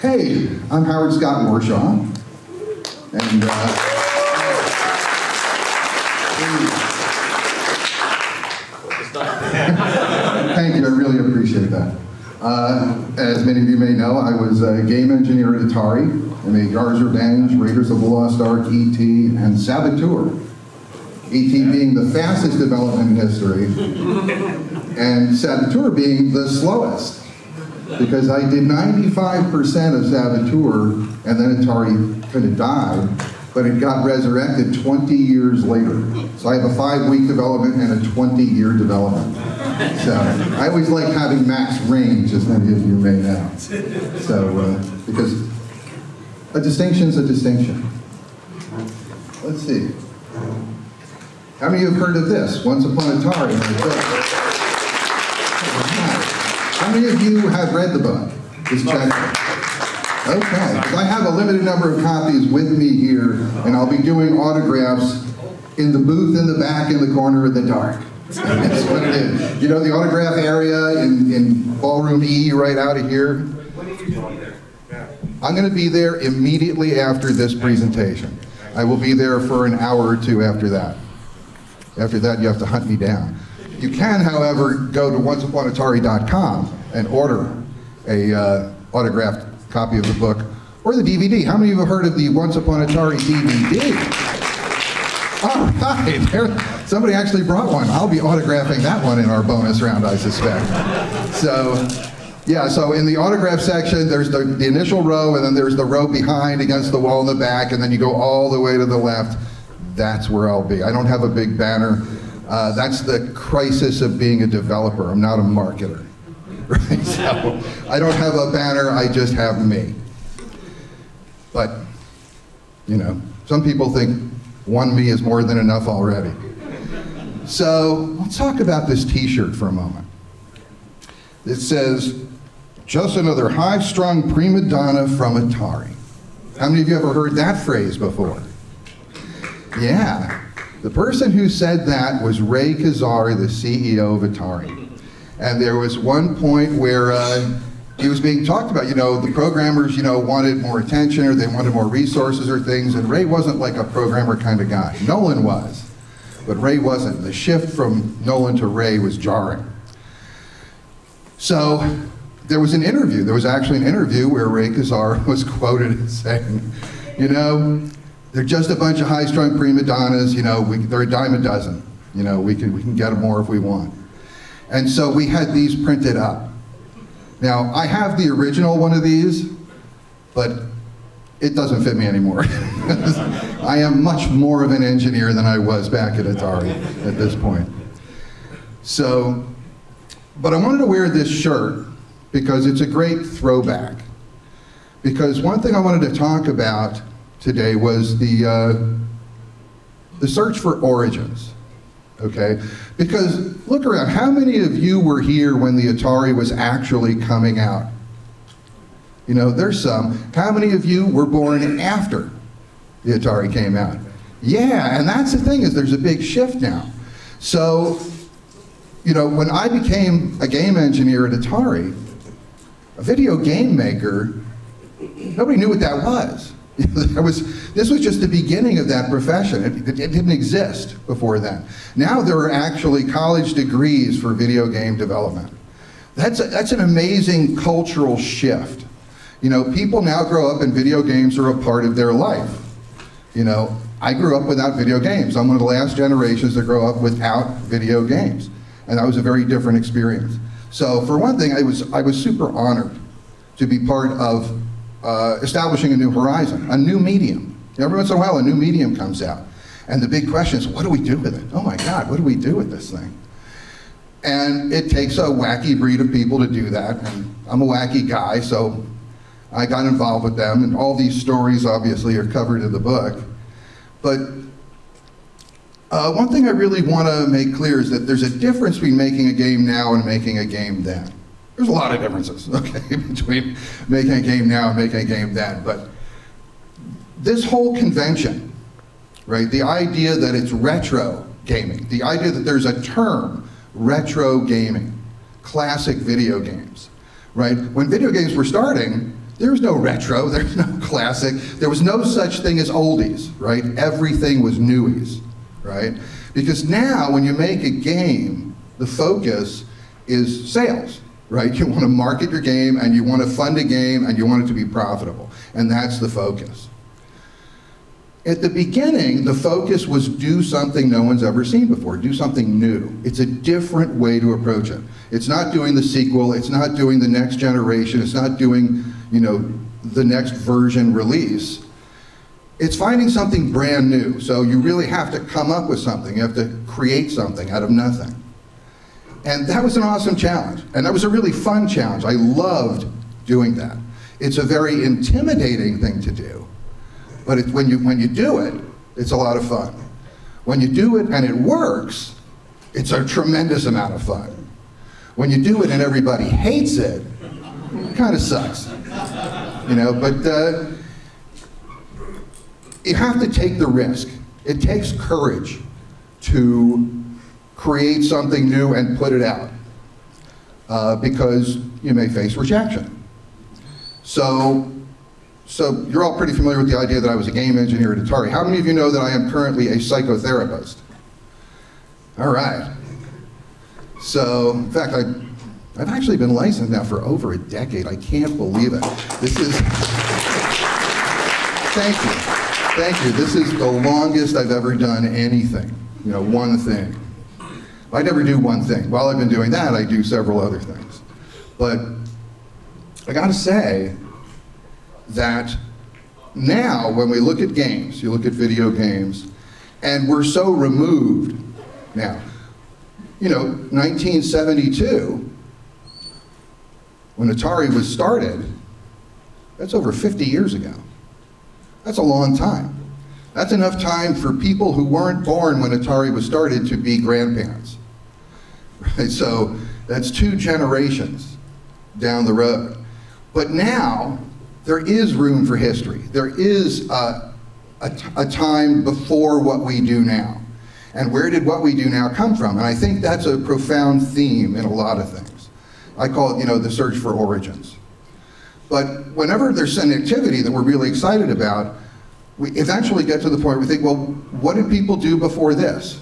Hey, I'm Howard Scott Warshaw, and thank you, I really appreciate that. As many of you may know, I was a game engineer at Atari. I made Yard's Revenge, Raiders of the Lost Ark, E.T., and Saboteur. E.T. being the fastest development in history, and Saboteur being the slowest. Because I did 95% of Saboteur, and then Atari kind of died, but it got resurrected 20 years later. So I have a 5-week development and a 20-year development. So I always like having max range, as many of you may know. So, because a distinction's a distinction. Let's see. How many of you have heard of this? Once Upon Atari. How many of you have read the book? Just check it. Okay, because I have a limited number of copies with me here, and I'll be doing autographs in the booth in the back in the corner in the dark. That's what it is. You know the autograph area in Ballroom E right out of here? When are you going to be there? I'm going to be there immediately after this presentation. I will be there for an hour or two after that. After that, you have to hunt me down. You can, however, go to onceuponatari.com and order a autographed copy of the book or the DVD. How many of you have heard of the Once Upon Atari DVD? All right, somebody actually brought one. I'll be autographing that one in our bonus round, I suspect. So, yeah, so in the autograph section, there's the initial row, and then there's the row behind against the wall in the back, and then you go all the way to the left. That's where I'll be. I don't have a big banner. That's the crisis of being a developer. I'm not a marketer. Right? So I don't have a banner, I just have me. But, you know, some people think one me is more than enough already. So let's talk about this t-shirt for a moment. It says, just another high-strung prima donna from Atari. How many of you ever heard that phrase before? Yeah. The person who said that was Ray Kazar, the CEO of Atari. And there was one point where he was being talked about, you know, the programmers, you know, wanted more attention or they wanted more resources or things, and Ray wasn't like a programmer kind of guy. Nolan was, but Ray wasn't. The shift from Nolan to Ray was jarring. So there was an interview. There was actually an interview where Ray Kazar was quoted as saying, you know, they're just a bunch of high-strung prima donnas, you know, they're a dime a dozen. You know, we can get them more if we want. And so we had these printed up. Now, I have the original one of these, but it doesn't fit me anymore. I am much more of an engineer than I was back at Atari at this point. So, but I wanted to wear this shirt because it's a great throwback. Because one thing I wanted to talk about today was the search for origins, okay? Because look around, how many of you were here when the Atari was actually coming out? You know, there's some. How many of you were born after the Atari came out? Yeah, and that's the thing, is there's a big shift now. So, you know, when I became a game engineer at Atari, a video game maker, nobody knew what that was. This was just the beginning of that profession. It didn't exist before then. Now there are actually college degrees for video game development. That's an amazing cultural shift. You know, people now grow up and video games are a part of their life. You know, I grew up without video games. I'm one of the last generations to grow up without video games. And that was a very different experience. So for one thing, I was super honored to be part of establishing a new horizon, a new medium. Every once in a while, a new medium comes out. And the big question is, what do we do with it? Oh my God, what do we do with this thing? And it takes a wacky breed of people to do that. And I'm a wacky guy, so I got involved with them. And all these stories, obviously, are covered in the book. But one thing I really want to make clear is that there's a difference between making a game now and making a game then. There's a lot of differences, okay, between making a game now and making a game then, but this whole convention, right, the idea that it's retro gaming, the idea that there's a term, retro gaming, classic video games, right? When video games were starting, There was no retro, there was no classic, there was no such thing as oldies, right? Everything was newies, right? Because now when you make a game, the focus is sales, right? You want to market your game and you want to fund a game and you want it to be profitable. And that's the focus. At the beginning, the focus was do something no one's ever seen before, do something new. It's a different way to approach it. It's not doing the sequel, it's not doing the next generation, it's not doing, the next version release. It's finding something brand new. So you really have to come up with something. You have to create something out of nothing. And that was an awesome challenge. And that was a really fun challenge. I loved doing that. It's a very intimidating thing to do. But when you do it, it's a lot of fun. When you do it and it works, it's a tremendous amount of fun. When you do it and everybody hates it, it kind of sucks. But you have to take the risk. It takes courage to create something new and put it out because you may face rejection. So you're all pretty familiar with the idea that I was a game engineer at Atari. How many of you know that I am currently a psychotherapist? All right. So, in fact, I've actually been licensed now for over a decade. I can't believe it. Thank you. This is the longest I've ever done anything, one thing. I never do one thing. While I've been doing that, I do several other things. But I gotta say that now when we look at games, you look at video games, and we're so removed now. 1972, when Atari was started, that's over 50 years ago. That's a long time. That's enough time for people who weren't born when Atari was started to be grandparents. Right? So that's 2 generations down the road. But now, there is room for history. There is a time before what we do now. And where did what we do now come from? And I think that's a profound theme in a lot of things. I call it, the search for origins. But whenever there's an activity that we're really excited about, we eventually get to the point where we think, well, what did people do before this?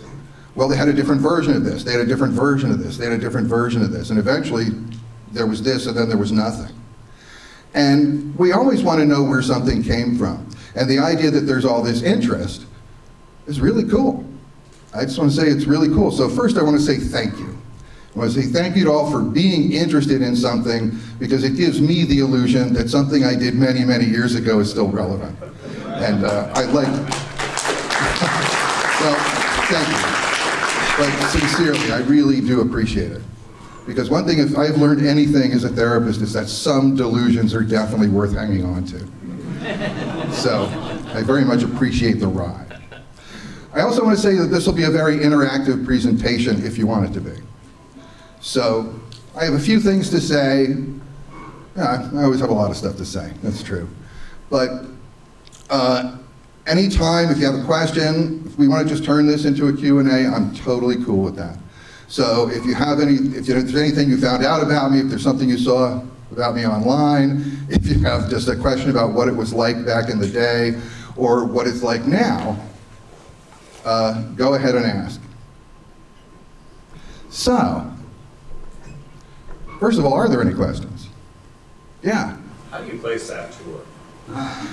Well, they had a different version of this. They had a different version of this. They had a different version of this. And eventually, there was this, and then there was nothing. And we always want to know where something came from. And the idea that there's all this interest is really cool. I just want to say it's really cool. So first I want to say thank you. I want to say thank you to all for being interested in something because it gives me the illusion that something I did many, many years ago is still relevant. And I'd like, well, thank you. But sincerely, I really do appreciate it. Because one thing, if I've learned anything as a therapist, is that some delusions are definitely worth hanging on to. So I very much appreciate the ride. I also want to say that this will be a very interactive presentation if you want it to be. So I have a few things to say. Yeah, I always have a lot of stuff to say, that's true. But anytime, if you have a question, if we want to just turn this into a Q&A, I'm totally cool with that. So if there's anything you found out about me, if there's something you saw about me online, if you have just a question about what it was like back in the day, or what it's like now, go ahead and ask. So, first of all, are there any questions? Yeah. How do you play Saboteur?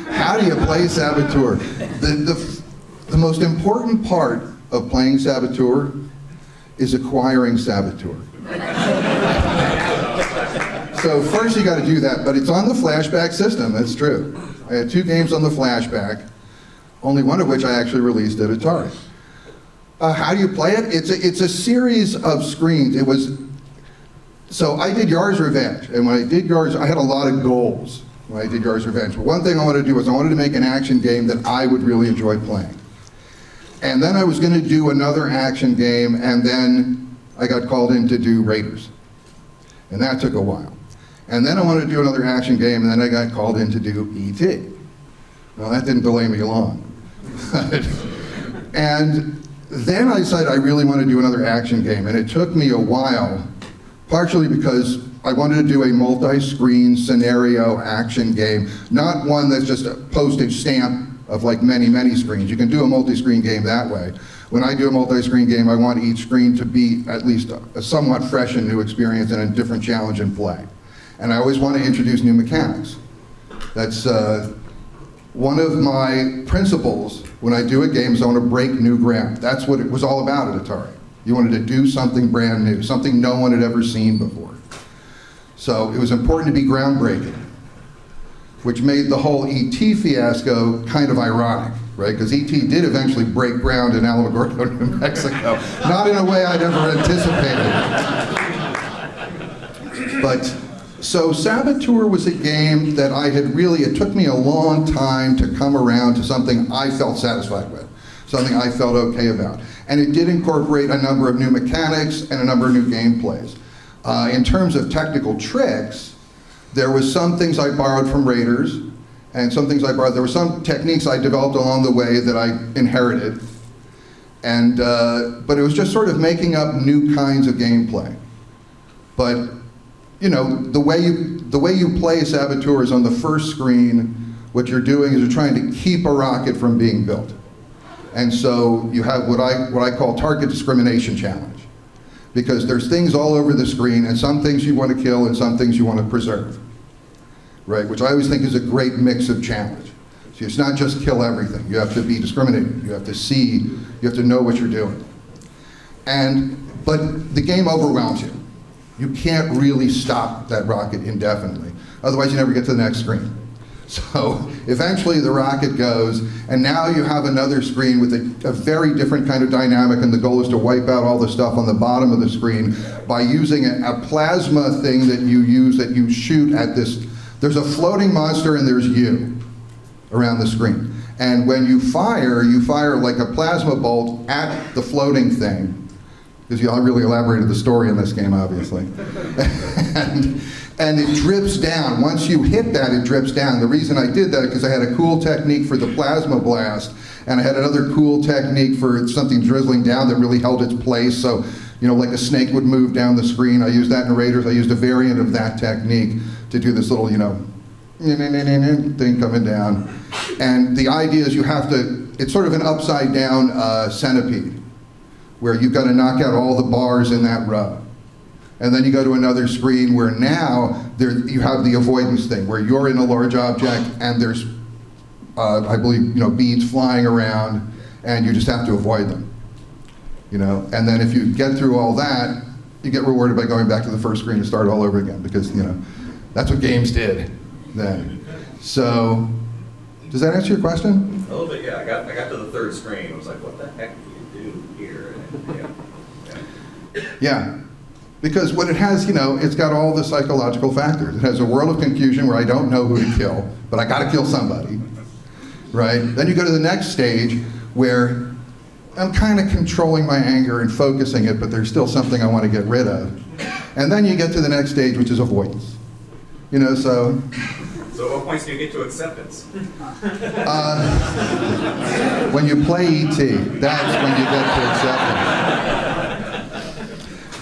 How do you play Saboteur? The most important part of playing Saboteur is acquiring Saboteur. So first you got to do that, but it's on the flashback system, that's true. I had 2 games on the flashback, only one of which I actually released at Atari. How do you play it? It's a series of screens. So I did Yar's Revenge, and when I did Yar's, I had a lot of goals when I did Yar's Revenge. But one thing I wanted to do was I wanted to make an action game that I would really enjoy playing. And then I was going to do another action game, and then I got called in to do Raiders. And that took a while. And then I wanted to do another action game, and then I got called in to do E.T. Well, that didn't delay me long. And then I decided I really want to do another action game, and it took me a while, partially because I wanted to do a multi-screen scenario action game, not one that's just a postage stamp of like many, many screens. You can do a multi-screen game that way. When I do a multi-screen game, I want each screen to be at least a somewhat fresh and new experience and a different challenge in play. And I always want to introduce new mechanics. That's one of my principles when I do a game is I want to break new ground. That's what it was all about at Atari. You wanted to do something brand new, something no one had ever seen before. So it was important to be groundbreaking, which made the whole E.T. fiasco kind of ironic, right? Because E.T. did eventually break ground in Alamogordo, New Mexico. Not in a way I'd ever anticipated. But, so Saboteur was a game that I had really, it took me a long time to come around to something I felt satisfied with, something I felt okay about. And it did incorporate a number of new mechanics and a number of new gameplays. In terms of technical tricks, there was some things I borrowed from Raiders, and some things I borrowed. There were some techniques I developed along the way that I inherited, and but it was just sort of making up new kinds of gameplay. But you know, the way you play Saboteur is on the first screen. What you're doing is you're trying to keep a rocket from being built, and so you have what I call target discrimination challenge. Because there's things all over the screen, and some things you want to kill and some things you want to preserve, right? Which I always think is a great mix of challenge. So it's not just kill everything. You have to be discriminating. You have to see, you have to know what you're doing. But the game overwhelms you. You can't really stop that rocket indefinitely. Otherwise you never get to the next screen. So eventually the rocket goes, and now you have another screen with a very different kind of dynamic, and the goal is to wipe out all the stuff on the bottom of the screen by using a plasma thing that you use, that you shoot at this. There's a floating monster and there's you around the screen. And when you fire like a plasma bolt at the floating thing, because I really elaborated the story in this game, obviously. And it drips down. Once you hit that, it drips down. The reason I did that is because I had a cool technique for the plasma blast, and I had another cool technique for something drizzling down that really held its place. So, you know, like a snake would move down the screen. I used that in Raiders. I used a variant of that technique to do this little, you know, thing coming down. And the idea is you have to, it's sort of an upside down centipede, where you've got to knock out all the bars in that row. And then you go to another screen where now you have the avoidance thing, where you're in a large object and there's, I believe, you know, beads flying around, and you just have to avoid them. You know, and then if you get through all that, you get rewarded by going back to the first screen and start all over again, because, you know, that's what games did then. So, does that answer your question? A little bit, yeah. I got to the third screen. I was like, what the heck do you do here? And, Yeah. Because what it has, you know, it's got all the psychological factors. It has a world of confusion where I don't know who to kill, but I gotta kill somebody, right? Then you go to the next stage where I'm kind of controlling my anger and focusing it, but there's still something I want to get rid of. And then you get to the next stage, which is avoidance. You know, so... So at what points do you get to acceptance? When you play E.T., that's when you get to acceptance.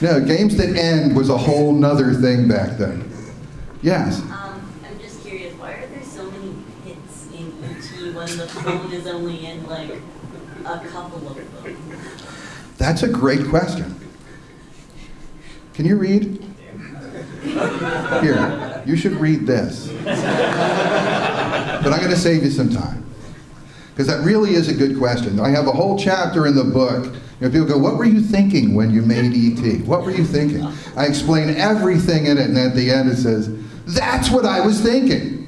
No, games that end was a whole nother thing back then. Yes? I'm just curious, why are there so many hits in E.T. when the phone is only in like a couple of them? That's a great question. Can you read? Here, you should read this. But I'm going to save you some time, because that really is a good question. I have a whole chapter in the book. You know, people go, what were you thinking when you made E.T.? What were you thinking? I explain everything in it, and at the end it says, that's what I was thinking.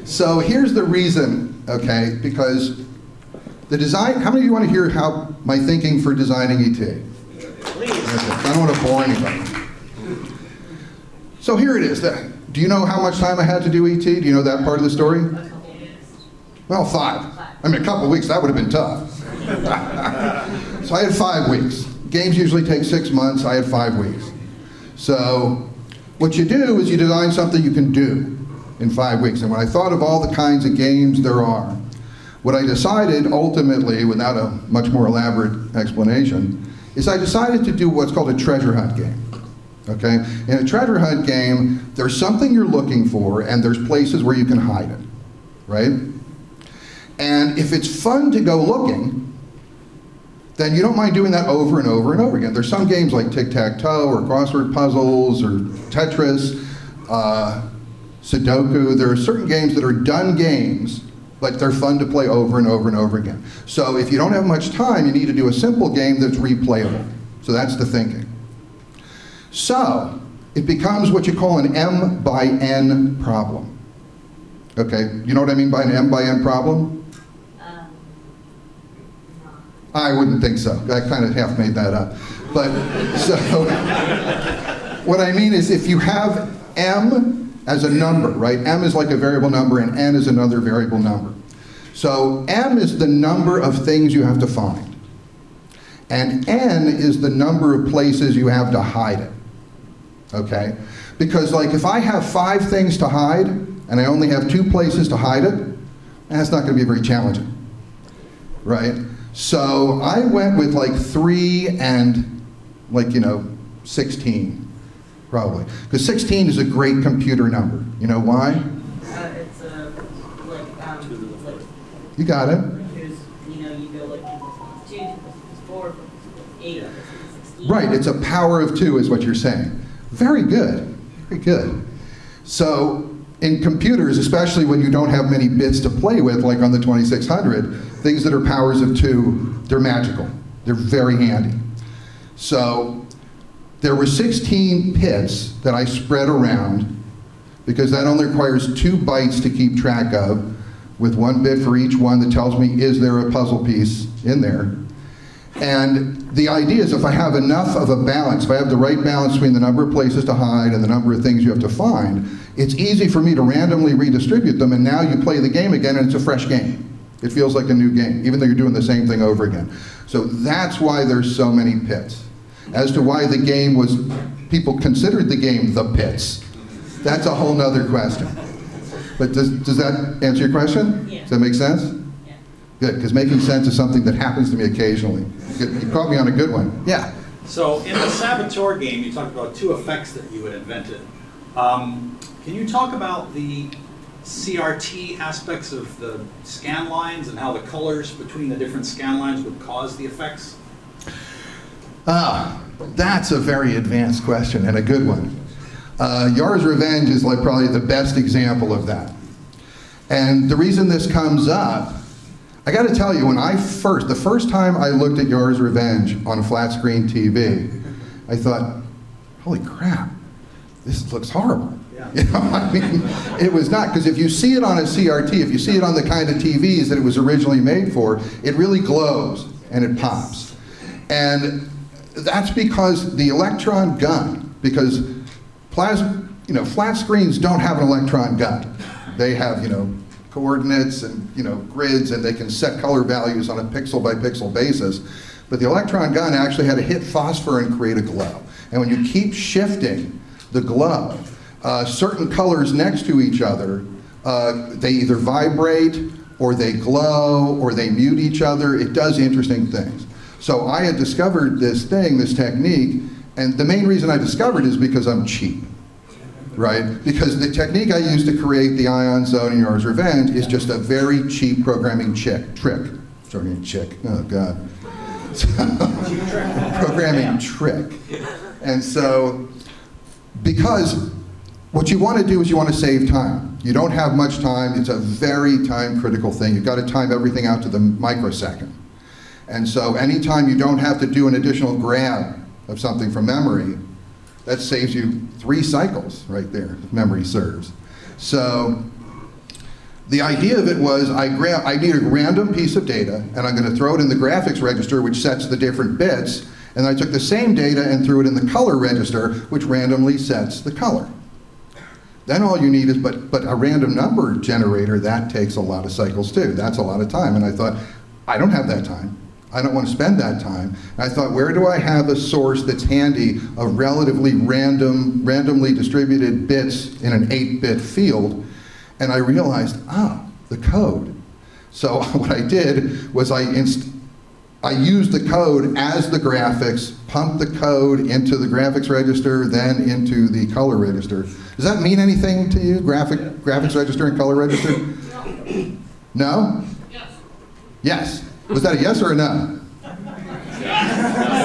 So here's the reason, okay, because the design, how many of you want to hear how my thinking for designing E.T.? Please. I don't want to bore anybody. So here it is. Do you know how much time I had to do E.T.? Do you know that part of the story? Well, 5. I mean, a couple of weeks, that would have been tough. So I had 5 weeks. Games usually take 6 months. I had 5 weeks. So what you do is you design something you can do in 5 weeks. And when I thought of all the kinds of games there are, what I decided ultimately, without a much more elaborate explanation, is I decided to do what's called a treasure hunt game. Okay? In a treasure hunt game, there's something you're looking for, and there's places where you can hide it, right? And if it's fun to go looking, then you don't mind doing that over and over and over again. There's some games like tic-tac-toe or crossword puzzles or Tetris, Sudoku. There are certain games that are done games, but they're fun to play over and over and over again. So if you don't have much time, you need to do a simple game that's replayable. So that's the thinking. So it becomes what you call an M by N problem. Okay, you know what I mean by an M by N problem? I wouldn't think so. I kind of half made that up. But, so, what I mean is if you have M as a number, right? M is like a variable number and N is another variable number. So M is the number of things you have to find. And N is the number of places you have to hide it. Okay? Because like if I have 5 things to hide and I only have 2 places to hide it, that's not going to be very challenging. Right? So I went with like 3 and like, 16, probably. Because 16 is a great computer number. You know why? It's like, You got it. there's, you go like 2 + 2 + 4 + 8 + 16. Right, it's a power of 2 is what you're saying. Very good, very good. So in computers, especially when you don't have many bits to play with, like on the 2600, things that are powers of 2, they're magical. They're very handy. So there were 16 pits that I spread around because that only requires 2 bytes to keep track of, with 1 bit for each one that tells me, is there a puzzle piece in there? And the idea is if I have enough of a balance, if I have the right balance between the number of places to hide and the number of things you have to find, it's easy for me to randomly redistribute them, and now you play the game again and it's a fresh game. It feels like a new game, even though you're doing the same thing over again. So that's why there's so many pits. As to why the game was, people considered the game the pits, that's a whole nother question. But does that answer your question? Yeah. Does that make sense? Yeah. Good, because making sense is something that happens to me occasionally. You caught me on a good one. Yeah. So in the Saboteur game, you talked about 2 effects that you had invented. Can you talk about the CRT aspects of the scan lines and how the colors between the different scan lines would cause the effects? That's a very advanced question and a good one. Yar's Revenge is like probably the best example of that. And the reason this comes up, I got to tell you, the first time I looked at Yar's Revenge on a flat screen TV, I thought, holy crap, this looks horrible. Yeah. It was not, because if you see it on a CRT, if you see it on the kind of TVs that it was originally made for, it really glows and it pops. And that's because the electron gun, because flat screens don't have an electron gun. They have, coordinates and, grids, and they can set color values on a pixel by pixel basis. But the electron gun actually had to hit phosphor and create a glow. And when you keep shifting the glow, certain colors next to each other, they either vibrate or they glow or they mute each other. It does interesting things. So I had discovered this technique, and the main reason I discovered it is because I'm cheap, right? Because the technique I used to create the ion zone in Yar's Revenge is just a very cheap programming trick. Oh God. Programming trick. And so, because what you want to do is you want to save time. You don't have much time. It's a very time critical thing. You've got to time everything out to the microsecond. And so anytime you don't have to do an additional grab of something from memory, that saves you 3 cycles right there, if memory serves. So the idea of it was I need a random piece of data, and I'm going to throw it in the graphics register, which sets the different bits, and I took the same data and threw it in the color register, which randomly sets the color. Then all you need is, but a random number generator, that takes a lot of cycles too. That's a lot of time. And I thought, I don't have that time. I don't want to spend that time. And I thought, where do I have a source that's handy of relatively randomly distributed bits in an 8-bit field? And I realized, the code. So what I did was I use the code as the graphics, pump the code into the graphics register, then into the color register. Does that mean anything to you, graphics register and color register? No? Yes. Yes. Was that a yes or a no?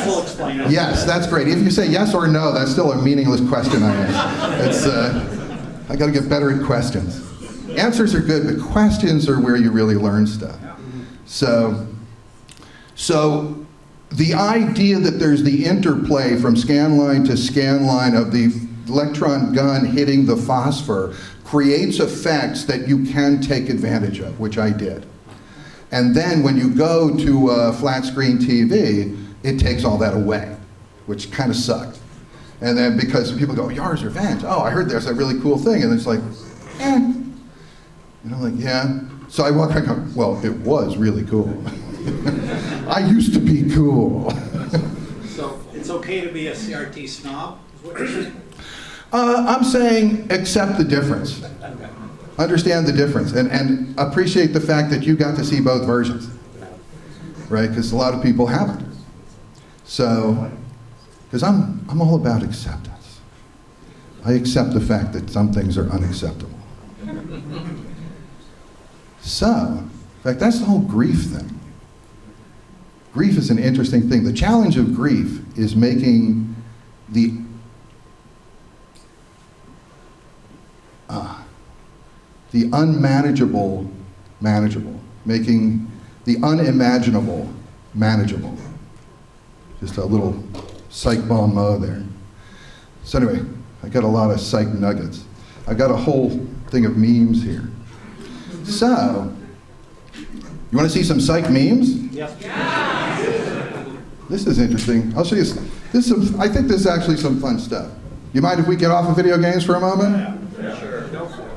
We'll explain it. Yes, that's great. If you say yes or no, that's still a meaningless question I ask. I got to get better at questions. Answers are good, but questions are where you really learn stuff. So the idea that there's the interplay from scanline to scanline of the electron gun hitting the phosphor creates effects that you can take advantage of, which I did. And then when you go to a flat screen TV, it takes all that away, which kind of sucked. And then because people go, Yar's Revenge, oh, I heard there's a really cool thing. And it's like, You know, like, yeah. So I walk back and go, well, it was really cool. I used to be cool. So it's okay to be a CRT snob, is what you're saying? I'm saying accept the difference. Okay. Understand the difference and appreciate the fact that you got to see both versions, right? Because a lot of people haven't. So, because I'm all about acceptance. I accept the fact that some things are unacceptable. So, in fact, that's the whole grief thing. Grief is an interesting thing. The challenge of grief is making the unmanageable manageable, making the unimaginable manageable. Just a little psych bomb mo there. So anyway, I got a lot of psych nuggets. I got a whole thing of memes here. So, you want to see some psych memes? Yeah. This is interesting. I'll show you. I think this is actually some fun stuff. You mind if we get off of video games for a moment? Yeah, sure. Go for it.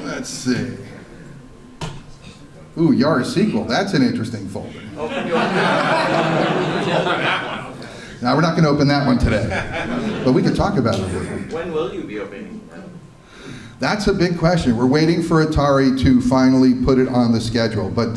Let's see. Ooh, Yar's sequel. That's an interesting folder. Now, we're not going to open that one today, but we could talk about it a little. When will you be opening that? That's a big question. We're waiting for Atari to finally put it on the schedule, but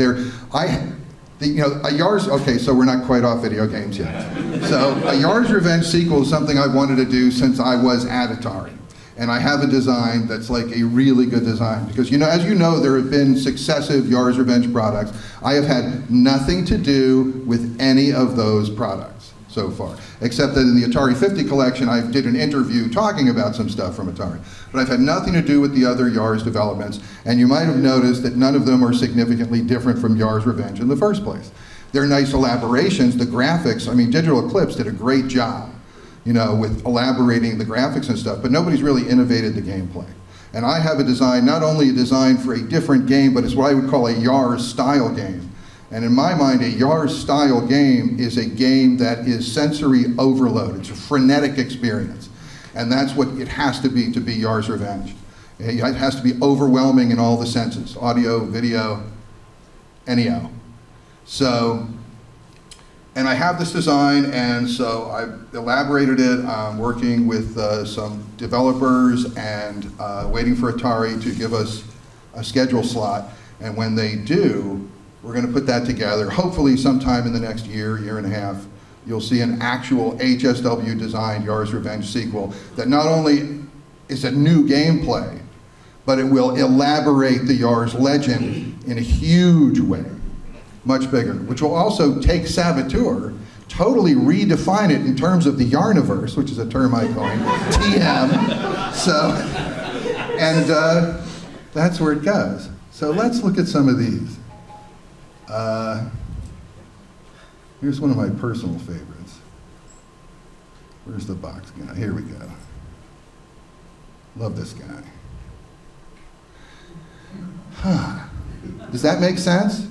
okay, so we're not quite off video games yet. So a Yar's Revenge sequel is something I've wanted to do since I was at Atari. And I have a design that's like a really good design. Because, as you know, there have been successive Yar's Revenge products. I have had nothing to do with any of those products so far. Except that in the Atari 50 collection, I did an interview talking about some stuff from Atari. But I've had nothing to do with the other Yar's developments. And you might have noticed that none of them are significantly different from Yar's Revenge in the first place. They're nice elaborations. The graphics, Digital Eclipse did a great job, with elaborating the graphics and stuff, but nobody's really innovated the gameplay. And I have a design, not only a design for a different game, but it's what I would call a Yar's style game. And in my mind, a Yar's style game is a game that is sensory overload. It's a frenetic experience. And that's what it has to be Yar's Revenge. It has to be overwhelming in all the senses, audio, video, NEO. So, and I have this design, and so I've elaborated it. I'm working with some developers and waiting for Atari to give us a schedule slot. And when they do, we're going to put that together. Hopefully sometime in the next year and a half, you'll see an actual HSW designed Yar's Revenge sequel that not only is a new gameplay, but it will elaborate the Yar's legend in a huge way. Much bigger, which will also take Saboteur, totally redefine it in terms of the Yarniverse, which is a term I coined, TM. So, and that's where it goes. So let's look at some of these. Here's one of my personal favorites. Where's the box guy? Here we go. Love this guy. Does that make sense?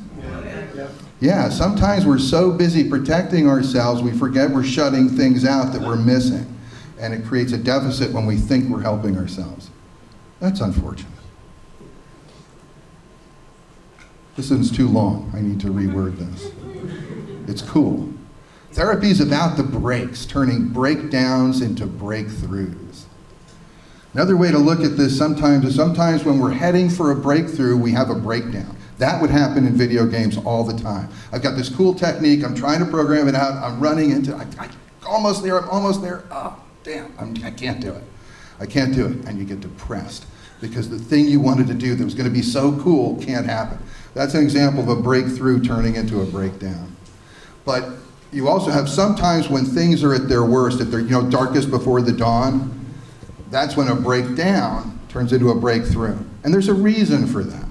Yeah, sometimes we're so busy protecting ourselves, we forget we're shutting things out that we're missing. And it creates a deficit when we think we're helping ourselves. That's unfortunate. This one's too long. I need to reword this. It's cool. Therapy is about the breaks, turning breakdowns into breakthroughs. Another way to look at this sometimes is when we're heading for a breakthrough, we have a breakdown. That would happen in video games all the time. I've got this cool technique, I'm trying to program it out, I'm running into, I'm almost there, oh, damn, I can't do it. I can't do it, and you get depressed because the thing you wanted to do that was going to be so cool can't happen. That's an example of a breakthrough turning into a breakdown. But you also have sometimes when things are at their worst, at their darkest before the dawn, that's when a breakdown turns into a breakthrough. And there's a reason for that.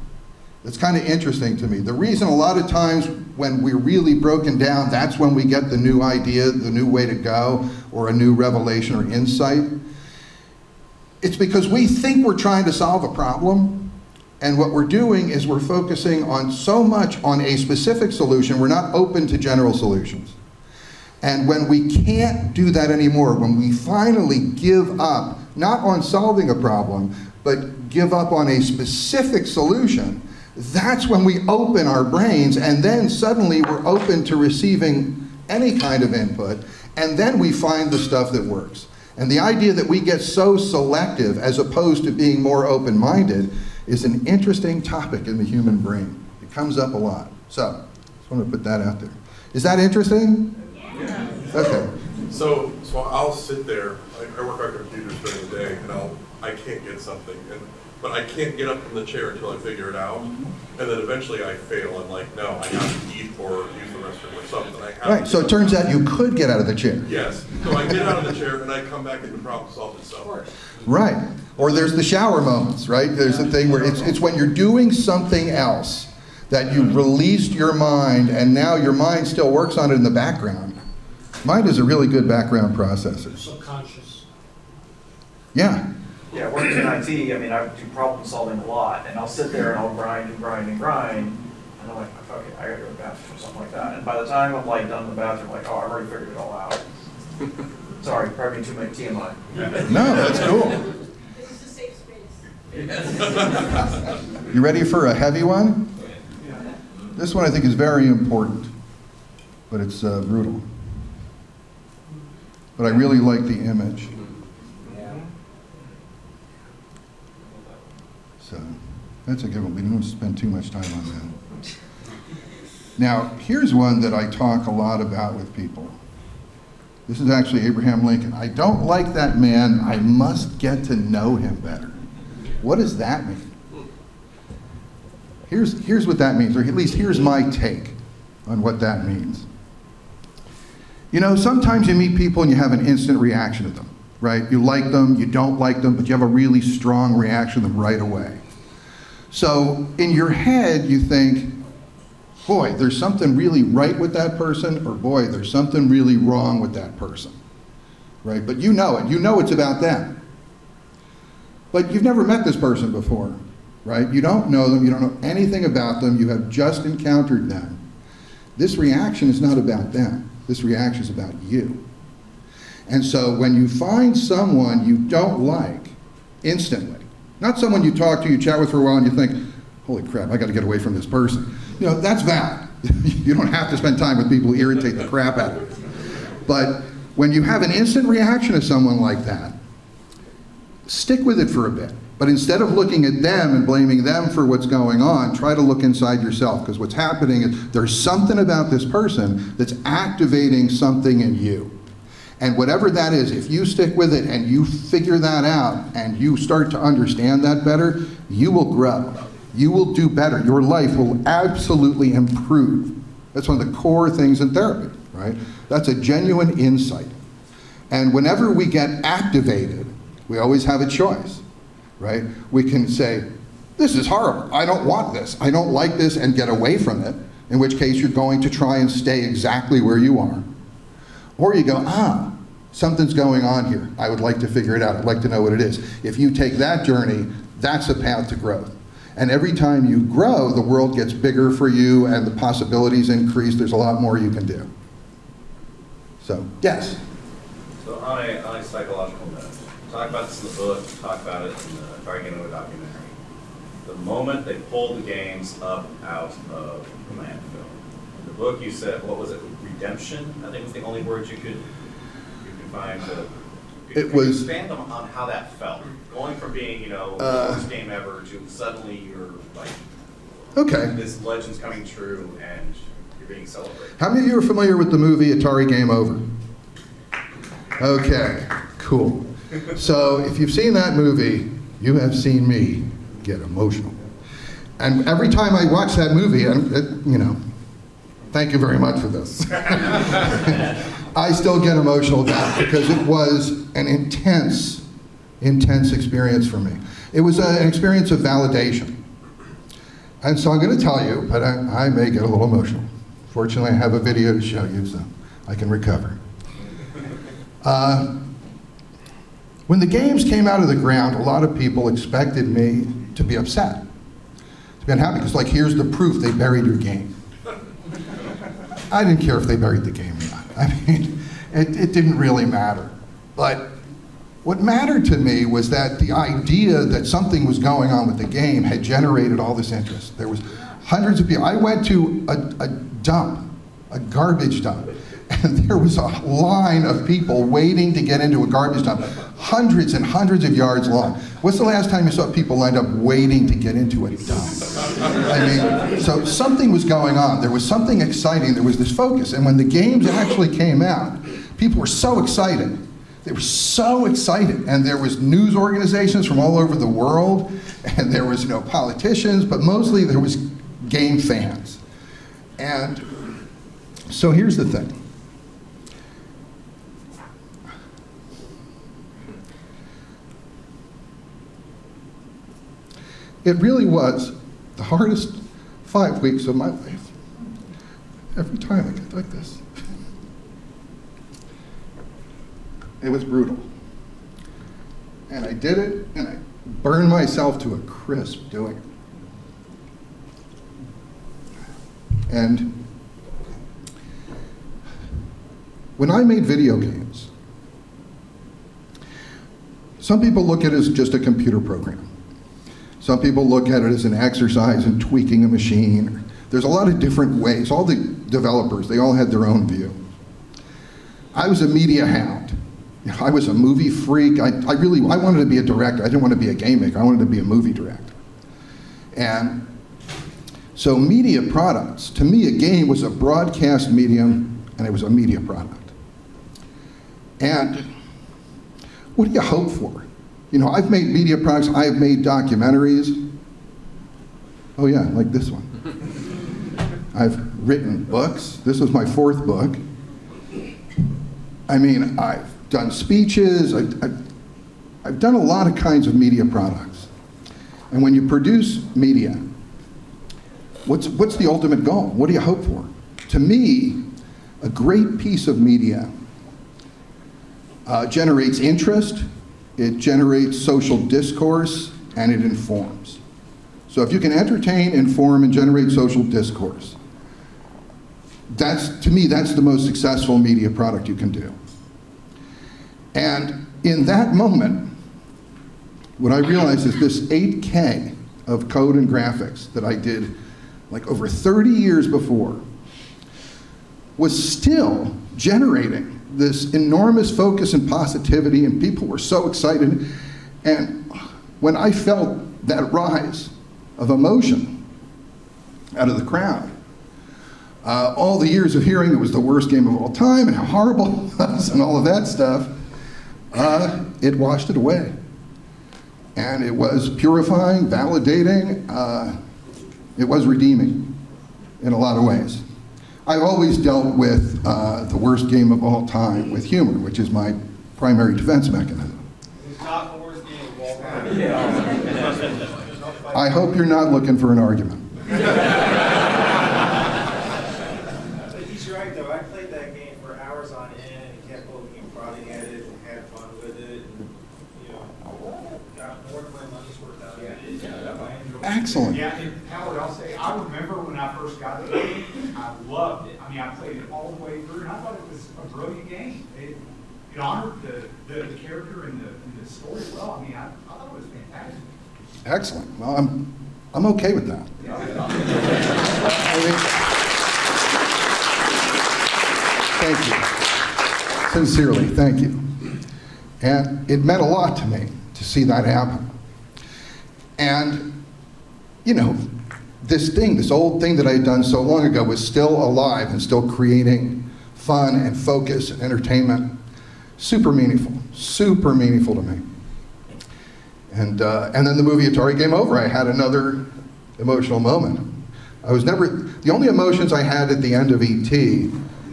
It's kind of interesting to me. The reason a lot of times when we're really broken down, that's when we get the new idea, the new way to go, or a new revelation or insight. It's because we think we're trying to solve a problem, and what we're doing is we're focusing on so much on a specific solution, we're not open to general solutions. And when we can't do that anymore, when we finally give up, not on solving a problem, but give up on a specific solution, that's when we open our brains, and then suddenly we're open to receiving any kind of input, and then we find the stuff that works. And the idea that we get so selective as opposed to being more open-minded is an interesting topic in the human brain. It comes up a lot. So, just want to put that out there. Is that interesting? Yeah. Okay. So I'll sit there, I work on computers during the day, and I can't get something, but I can't get up from the chair until I figure it out. And then eventually I fail. I'm like, no, I have to eat or use the restroom or something. I have Right, so it turns out you could get out of the chair. Yes. So I get out of the chair and I come back into problem solving stuff. Right. Or there's the shower moments, right? There's a thing where it's when you're doing something else that you released your mind, and now your mind still works on it in the background. Mind is a really good background processor. Subconscious. Yeah. Yeah, working in IT, I mean, I do problem solving a lot, and I'll sit there and I'll grind, and I'm like, okay, I gotta go to the bathroom or something like that. And by the time I'm like done in the bathroom, like, oh, I've already figured it all out. Sorry, probably too many TMI. No, that's cool. This is a safe space. You ready for a heavy one? This one I think is very important, but it's brutal. But I really like the image. So that's a good one. We don't spend too much time on that. Now, here's one that I talk a lot about with people. This is actually Abraham Lincoln. I don't like that man. I must get to know him better. What does that mean? Here's what that means, or at least here's my take on what that means. You know, sometimes you meet people and you have an instant reaction to them, right? You like them, you don't like them, but you have a really strong reaction to them right away. So in your head, you think, boy, there's something really right with that person, or boy, there's something really wrong with that person, right? But you know it. You know it's about them. But you've never met this person before, right? You don't know them. You don't know anything about them. You have just encountered them. This reaction is not about them. This reaction is about you. And so when you find someone you don't like instantly, not someone you talk to, you chat with for a while, and you think, holy crap, I got to get away from this person. You know, that's valid. You don't have to spend time with people who irritate the crap out of you. But when you have an instant reaction to someone like that, stick with it for a bit. But instead of looking at them and blaming them for what's going on, try to look inside yourself, because what's happening is there's something about this person that's activating something in you. And whatever that is, if you stick with it and you figure that out and you start to understand that better, you will grow. You will do better. Your life will absolutely improve. That's one of the core things in therapy, right? That's a genuine insight. And whenever we get activated, we always have a choice, right? We can say, this is horrible. I don't want this. I don't like this, and get away from it, in which case you're going to try and stay exactly where you are. Or you go, something's going on here. I would like to figure it out. I'd like to know what it is. If you take that journey, that's a path to growth. And every time you grow, the world gets bigger for you and the possibilities increase. There's a lot more you can do. So, yes? So on a psychological note, talk about this in the book, talk about it in the Target documentary. The moment they pulled the games up out of the landfill. In the book you said, what was it, redemption? I think was the only word you could find to It was expand on how that felt. Going from being, the worst game ever to suddenly you're like Okay. This legend's coming true and you're being celebrated. How many of you are familiar with the movie Atari Game Over? Okay, cool. So if you've seen that movie, you have seen me get emotional. And every time I watch that movie, and you know, thank you very much for this. I still get emotional about it because it was an intense experience for me. It was an experience of validation. And so I'm going to tell you, but I may get a little emotional. Fortunately, I have a video to show you, so I can recover. When the games came out of the ground, a lot of people expected me to be upset, to be unhappy, because like, here's the proof they buried your game. I didn't care if they buried the game or not. I mean, it didn't really matter. But what mattered to me was that the idea that something was going on with the game had generated all this interest. There was hundreds of people. I went to a dump, a garbage dump, and there was a line of people waiting to get into a garbage dump, hundreds and hundreds of yards long. What's the last time you saw people lined up waiting to get into a dump? I mean, so something was going on. There was something exciting. There was this focus. And when the games actually came out, people were so excited. They were so excited. And there was news organizations from all over the world, and there was, politicians, but mostly there was game fans. And so here's the thing. It really was the hardest 5 weeks of my life. Every time I get like this. It was brutal. And I did it, and I burned myself to a crisp doing it. And when I made video games, some people look at it as just a computer program. Some people look at it as an exercise in tweaking a machine. There's a lot of different ways. All the developers, they all had their own view. I was a media hound. I was a movie freak. I wanted to be a director. I didn't want to be a game maker. I wanted to be a movie director. And so media products, to me, a game was a broadcast medium, and it was a media product. And what do you hope for? I've made media products, I've made documentaries. Oh yeah, like this one. I've written books. This was my 4th book. I mean, I've done speeches. I've done a lot of kinds of media products. And when you produce media, what's the ultimate goal? What do you hope for? To me, a great piece of media generates interest, it generates social discourse, and it informs. So if you can entertain, inform, and generate social discourse, to me, that's the most successful media product you can do. And in that moment, what I realized is this 8K of code and graphics that I did like over 30 years before was still generating this enormous focus and positivity, and people were so excited. And when I felt that rise of emotion out of the crowd, all the years of hearing it was the worst game of all time and how horrible it was and all of that stuff, it washed it away. And it was purifying, validating, it was redeeming in a lot of ways. I've always dealt with the worst game of all time with humor, which is my primary defense mechanism. It's not the worst game of all time. I hope you're not looking for an argument. He's right, though. I played that game for hours on end and kept poking and prodding at it and had fun with it. And, got more than my money's worth out of it. I enjoyed it. Excellent. Yeah, and Howard, I'll say, I remember when I first got the game, I loved it. I mean, I played it all the way through, and I thought it was a brilliant game. It honored the character and the story well. I mean, I thought it was fantastic. Excellent. Well, I'm okay with that. Thank you. Sincerely, thank you. And it meant a lot to me to see that happen. And, this old thing that I had done so long ago was still alive and still creating fun and focus and entertainment. Super meaningful to me. And then the movie Atari Game Over, I had another emotional moment. The only emotions I had at the end of E.T.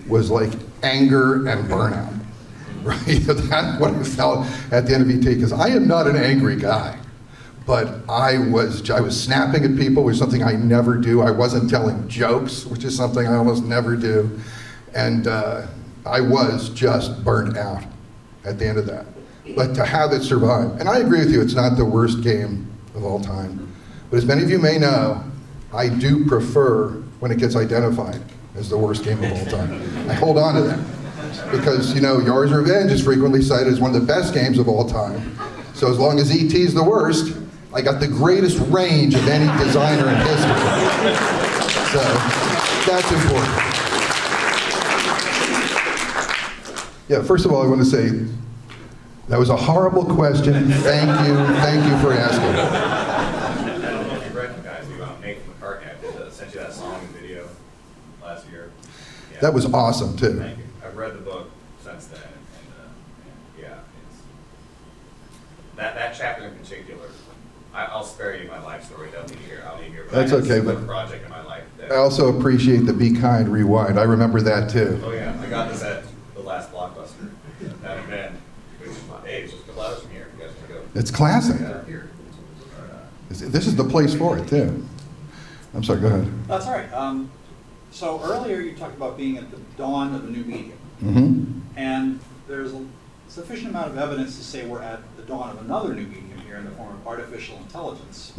was like anger and burnout, right? That's what I felt at the end of E.T., because I am not an angry guy. But I was snapping at people, which is something I never do. I wasn't telling jokes, which is something I almost never do. And I was just burnt out at the end of that. But to have it survive, and I agree with you, it's not the worst game of all time. But as many of you may know, I do prefer when it gets identified as the worst game of all time. I hold on to that. Because, Yars' Revenge is frequently cited as one of the best games of all time. So as long as E.T. is the worst, I got the greatest range of any designer in history. So that's important. Yeah, first of all, I want to say that was a horrible question. Thank you for asking. I don't know if you read, guys, Nathan McCartney, I sent you that song and video last year. Yeah. That was awesome, too. Thank you. I've read the book since then, and yeah, it's that chapter in particular. I'll spare you my life story. Don't need to hear. I'll need to hear. That's okay, but a project in my life. I also appreciate the Be Kind Rewind. I remember that too. Oh yeah, I got this at the last Blockbuster. That event. Hey, it's just a couple hours from here. You guys want to go? It's classic. Yeah, here. This is the place for it too. I'm sorry. Go ahead. That's all right. So earlier you talked about being at the dawn of a new medium. Mm-hmm. And there's a sufficient amount of evidence to say we're at the dawn of another new medium here in the form of artificial intelligence.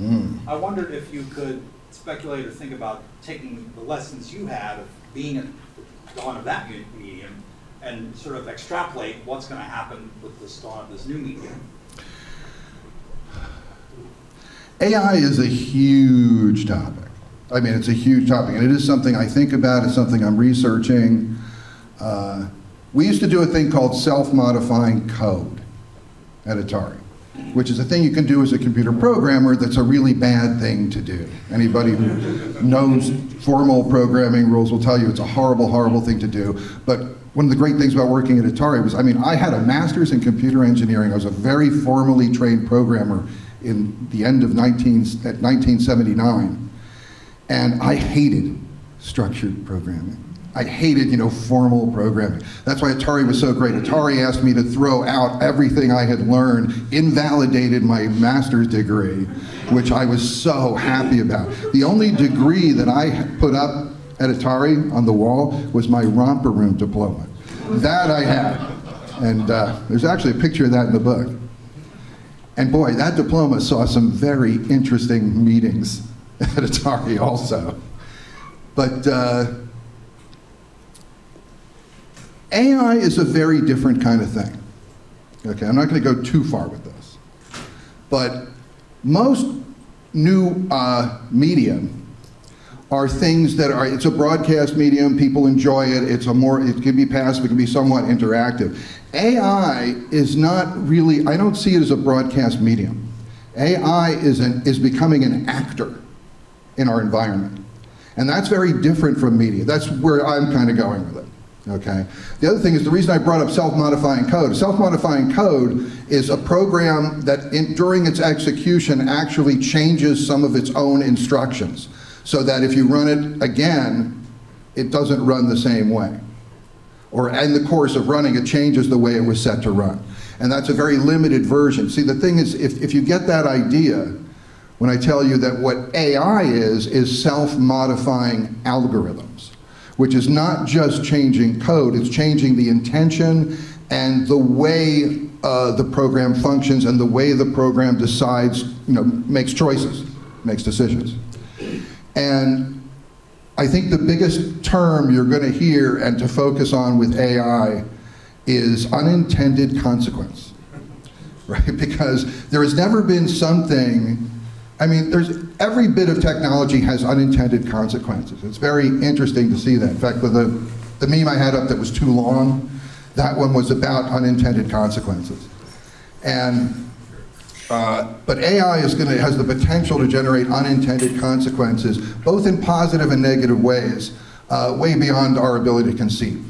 I wondered if you could speculate or think about taking the lessons you had of being at the dawn of that medium and sort of extrapolate what's going to happen with this dawn of this new medium. AI is a huge topic. I mean, it's a huge topic, and it is something I think about. It's something I'm researching. We used to do a thing called self-modifying code at Atari, which is a thing you can do as a computer programmer that's a really bad thing to do. Anybody who knows formal programming rules will tell you it's a horrible, horrible thing to do. But one of the great things about working at Atari was, I had a master's in computer engineering. I was a very formally trained programmer in the end of 1979. And I hated structured programming. I hated, formal programming. That's why Atari was so great. Atari asked me to throw out everything I had learned, invalidated my master's degree, which I was so happy about. The only degree that I put up at Atari on the wall was my romper room diploma. That I had. And there's actually a picture of that in the book. And boy, that diploma saw some very interesting meetings at Atari also. But AI is a very different kind of thing. Okay, I'm not going to go too far with this. But most new media are things that are, it's a broadcast medium, people enjoy it, it can be passive, it can be somewhat interactive. AI is not really, I don't see it as a broadcast medium. AI is becoming an actor in our environment. And that's very different from media. That's where I'm kind of going with it. Okay. The other thing is the reason I brought up self-modifying code. Self-modifying code is a program that during its execution actually changes some of its own instructions so that if you run it again, it doesn't run the same way. Or in the course of running, it changes the way it was set to run. And that's a very limited version. See, the thing is, if you get that idea, when I tell you that what AI is self-modifying algorithms, which is not just changing code, it's changing the intention and the way the program functions and the way the program decides, makes choices, makes decisions. And I think the biggest term you're going to hear and to focus on with AI is unintended consequence, right? Because there has never been something, every bit of technology has unintended consequences. It's very interesting to see that. In fact, with the meme I had up that was too long, that one was about unintended consequences. And But AI has the potential to generate unintended consequences, both in positive and negative ways, way beyond our ability to conceive,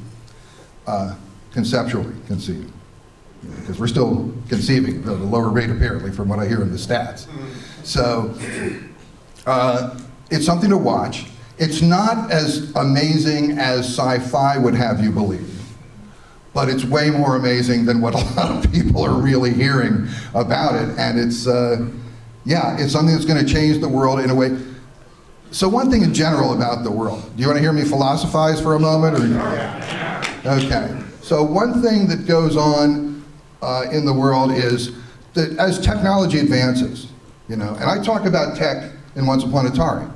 conceptually conceive. Because we're still conceiving at a lower rate, apparently, from what I hear in the stats. So it's something to watch. It's not as amazing as sci-fi would have you believe, but it's way more amazing than what a lot of people are really hearing about it. And it's, it's something that's going to change the world in a way. So one thing in general about the world, do you want to hear me philosophize for a moment? Or? Okay. So one thing that goes on in the world is that as technology advances, and I talk about tech in Once Upon a Atari.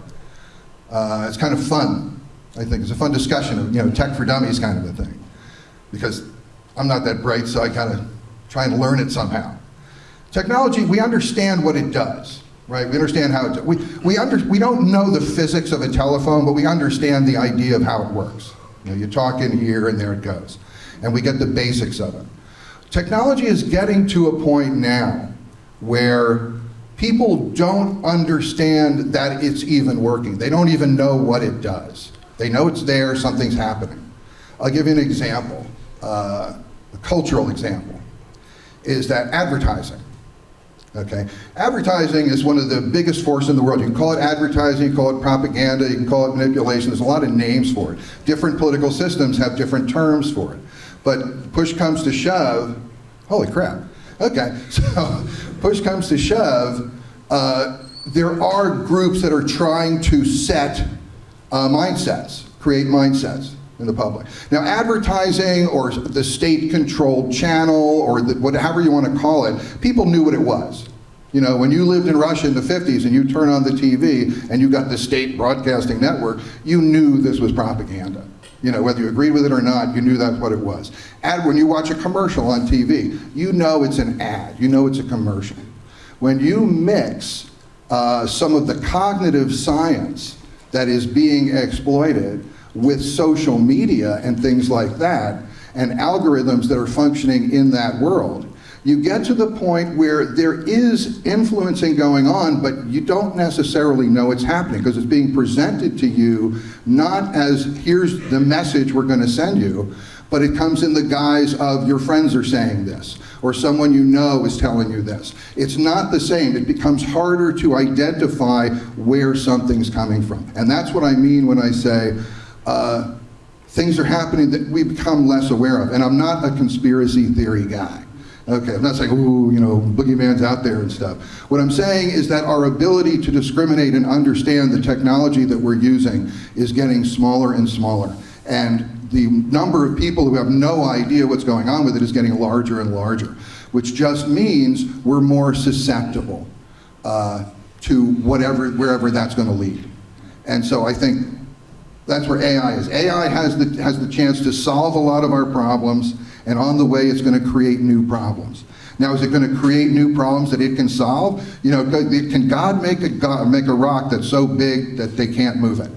It's kind of fun, I think. It's a fun discussion of, tech for dummies kind of a thing. Because I'm not that bright, so I kind of try and learn it somehow. Technology, we understand what it does, right? We understand how it, we don't know the physics of a telephone, but we understand the idea of how it works. You talk in here and there it goes. And we get the basics of it. Technology is getting to a point now where people don't understand that it's even working. They don't even know what it does. They know it's there, something's happening. I'll give you an example, a cultural example, is that advertising. Okay, advertising is one of the biggest forces in the world. You can call it advertising, you can call it propaganda, you can call it manipulation. There's a lot of names for it. Different political systems have different terms for it. But push comes to shove, holy crap. Okay, so push comes to shove, there are groups that are trying to set mindsets, create mindsets in the public. Now advertising or the state-controlled channel or whatever you want to call it, people knew what it was. When you lived in Russia in the 50s and you turn on the TV and you got the state broadcasting network, you knew this was propaganda. Whether you agreed with it or not, you knew that's what it was. When you watch a commercial on TV, you know it's an ad, you know it's a commercial. When you mix some of the cognitive science that is being exploited with social media and things like that, and algorithms that are functioning in that world, you get to the point where there is influencing going on, but you don't necessarily know it's happening because it's being presented to you not as, here's the message we're going to send you, but it comes in the guise of your friends are saying this, or someone you know is telling you this. It's not the same. It becomes harder to identify where something's coming from. And that's what I mean when I say things are happening that we become less aware of. And I'm not a conspiracy theory guy. Okay, I'm not saying, ooh, boogeyman's out there and stuff. What I'm saying is that our ability to discriminate and understand the technology that we're using is getting smaller and smaller. And the number of people who have no idea what's going on with it is getting larger and larger, which just means we're more susceptible to wherever that's going to lead. And so I think that's where AI is. AI has the chance to solve a lot of our problems, and on the way it's going to create new problems. Now, is it going to create new problems that it can solve? Can God make a rock that's so big that they can't move it?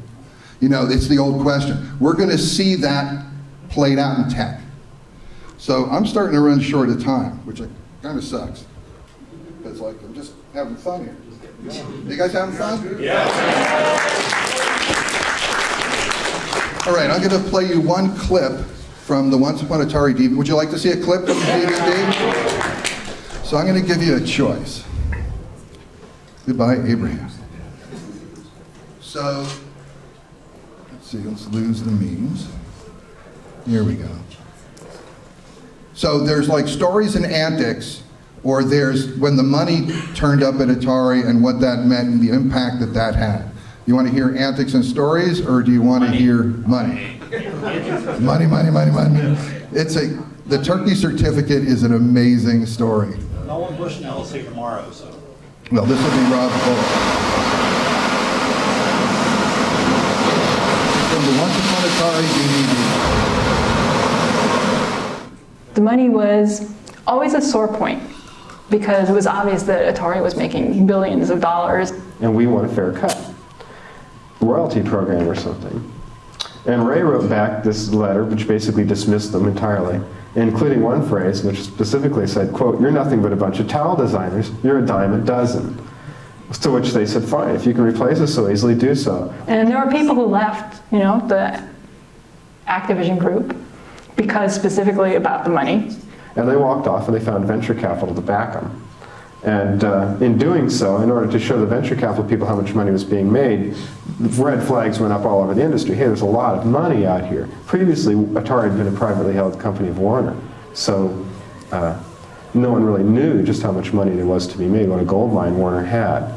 It's the old question. We're going to see that played out in tech. So I'm starting to run short of time, which kind of sucks. Because I'm just having fun here. You guys having fun? Yeah. All right, I'm going to play you one clip from the Once Upon a Atari DVD. Would you like to see a clip from the DVD? So I'm going to give you a choice. Goodbye, Abraham. So, let's see, let's lose the memes. Here we go. So there's like stories and antics, or there's when the money turned up at Atari and what that meant and the impact that had. You want to hear antics and stories, or do you want to hear money? Money, money, money, money. The turkey certificate is an amazing story. No one Bushnell will say tomorrow, so. Well, this will be Rob Fuller. From the Once Upon a Atari DVD. The money was always a sore point because it was obvious that Atari was making billions of dollars. And we want a fair cut. Royalty program or something. And Ray wrote back this letter, which basically dismissed them entirely. including one phrase which specifically said, quote, "You're nothing but a bunch of towel designers, you're a dime a dozen." To which they said, fine, if you can replace us so easily, do so. And there were people who left, you know, the Activision group because specifically about the money. And they walked off and they found venture capital to back them. And in doing so, in order to show the venture capital people how much money was being made, red flags went up all over the industry. Hey, there's a lot of money out here. Previously, Atari had been a privately held company of Warner. So no one really knew just how much money there was to be made, what a gold mine Warner had.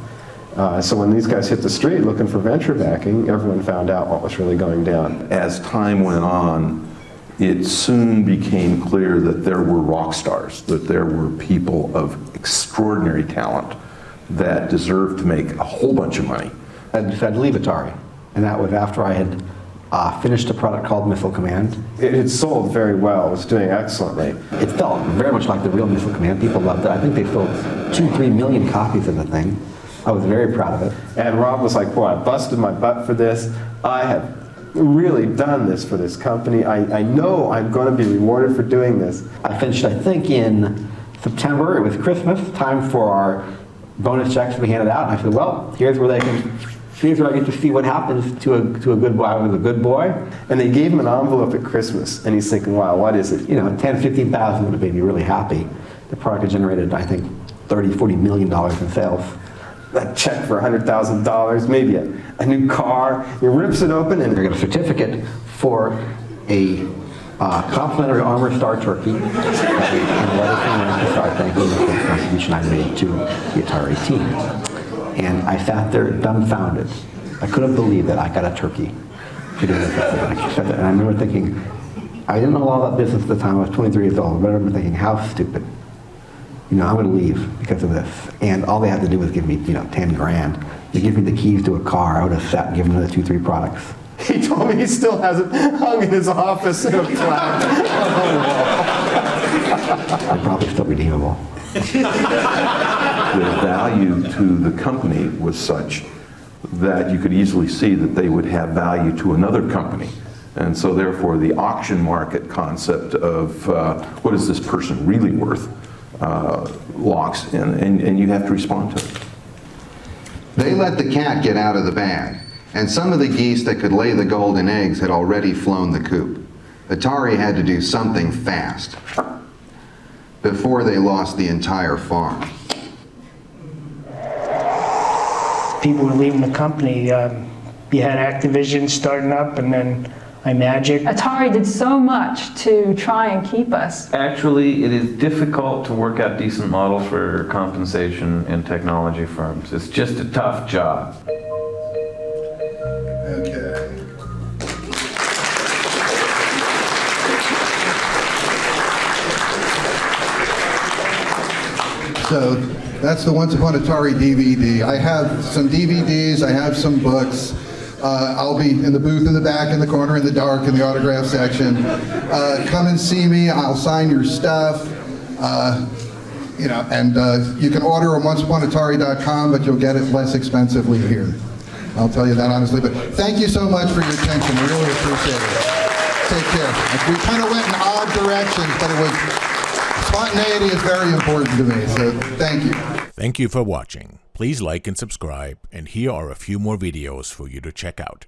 So when these guys hit the street looking for venture backing, everyone found out what was really going down. As time went on, it soon became clear that there were rock stars, that there were people of extraordinary talent that deserved to make a whole bunch of money. I decided to leave Atari, and that was after I had finished a product called Missile Command. It had sold very well, it was doing excellently. It felt very much like the real Missile Command. People loved it. I think they sold 2-3 million copies of the thing. I was very proud of it. And Rob was like, boy, I busted my butt for this. I have really done this for this company. I know I'm going to be rewarded for doing this. I finished, I think, in September. It was Christmas, time for our bonus checks to be handed out. And I said, well, here's where I get to see what happens to a good boy. I was a good boy. And they gave him an envelope at Christmas, and he's thinking, wow, what is it? You know, 10, 15,000 would have made me really happy. The product had generated, I think, $30-40 million in sales. A check for $100,000, maybe a new car. He rips it open and I got a certificate for a complimentary Armor Star turkey and a letter from them to start thanking me for the contribution I made to the Atari team. And I sat there dumbfounded. I couldn't believe that I got a turkey for doing this. And I remember thinking, I didn't know a lot about business at the time. I was 23 years old. I remember thinking, how stupid. You know, I'm going to leave because of this. And all they had to do was give me, you know, 10 grand. They give me the keys to a car. I would have sat and given them the 2-3 products. he told me he still has it hung in his office in a plaque. They're probably still redeemable. The value to the company was such that you could easily see that they would have value to another company. And so therefore the auction market concept of what is this person really worth locks in, and you have to respond to it. They let the cat get out of the bag, and some of the geese that could lay the golden eggs had already flown the coop. Atari had to do something fast before they lost the entire farm. People were leaving the company. You had Activision starting up, and then iMagic. Atari did so much to try and keep us. Actually, it is difficult to work out decent models for compensation in technology firms. It's just a tough job. Okay. So that's the Once Upon Atari DVD. I have some DVDs, I have some books. I'll be in the booth in the back, in the corner, in the dark, in the autograph section. Come and see me. I'll sign your stuff. You know, and you can order on onceuponatari.com, but you'll get it less expensively here. I'll tell you that honestly. But thank you so much for your attention. I really appreciate it. Take care. We kind of went in odd directions, but it was spontaneity is very important to me. So thank you. Thank you for watching. Please like and subscribe, and here are a few more videos for you to check out.